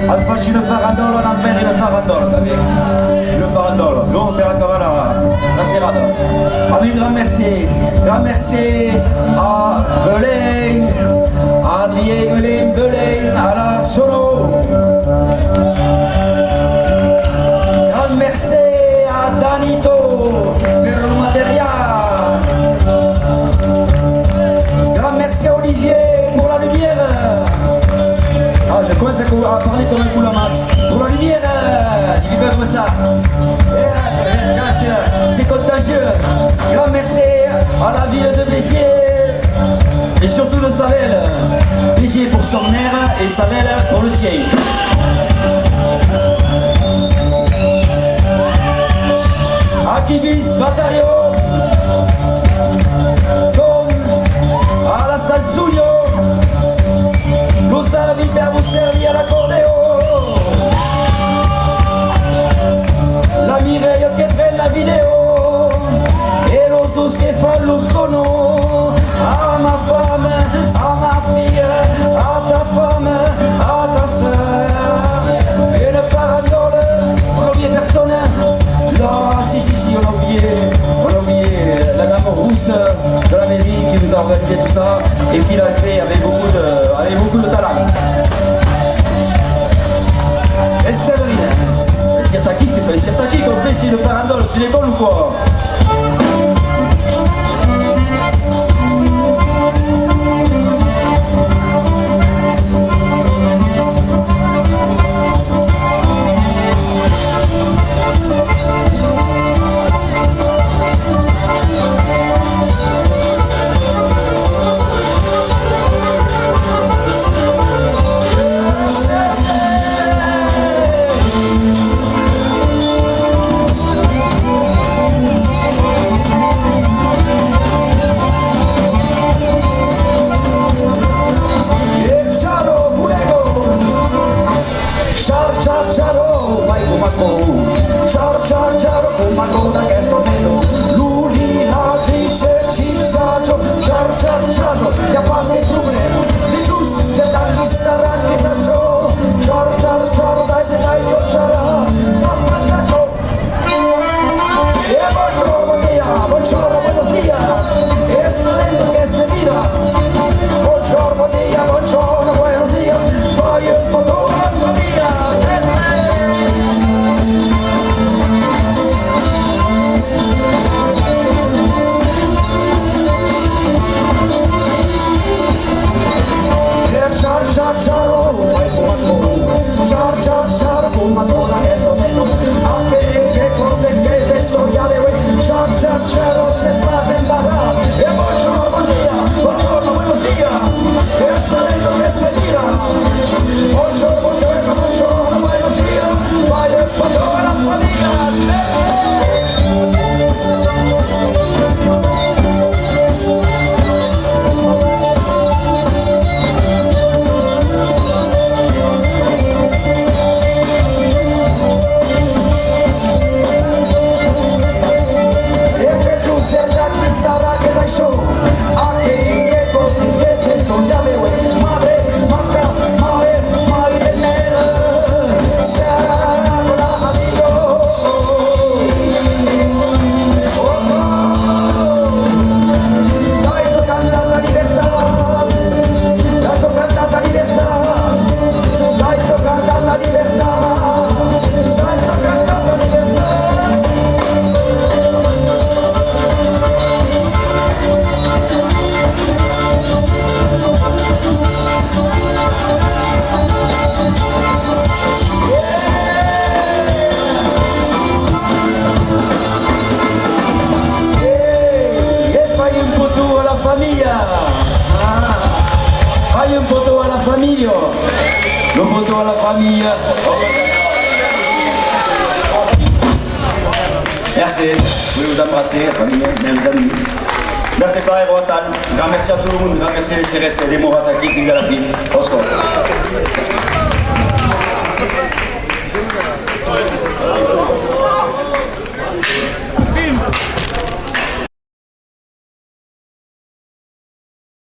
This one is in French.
al facile farandolo, non per il farandolo, le farandolo. Nous, per ancora la serata. Un grand merci à Belén, à Adrien Belén, à la solo. Grand merci à Danito per il materiale. Grand merci à Olivier pour la lumière. Ah, je commence à parler comme un coup la masse. Pour la lumière, il fait comme ça. C'est contagieux. Grand merci à la ville de Béziers et surtout de Savel. Béziers pour son air et Savel pour le sien. Akibis Bataillon, comme à la Salsugno, nous invités à vous servir à l'accordéon. La Mireille qui fait la vidéo et los dos que font los conos. À ma femme, à ma fille, à ta femme, à ta soeur. Et le farandole, on n'a oublié personne. Là, si, on a oublié la dame rousse de la mairie qui nous a organisé tout ça et qui l'a fait avec beaucoup de talent. Et Séverine, les Sirtaki, c'est pas les Sirtaki qu'on fait ici le farandole, tu déconnes ou quoi? Merci, je voulais vous embrasser, famille, mes amis. Merci pareil, Rotan. Grand merci à tout le monde, grand merci des CRS, des Morataki, des Galapi. Au revoir.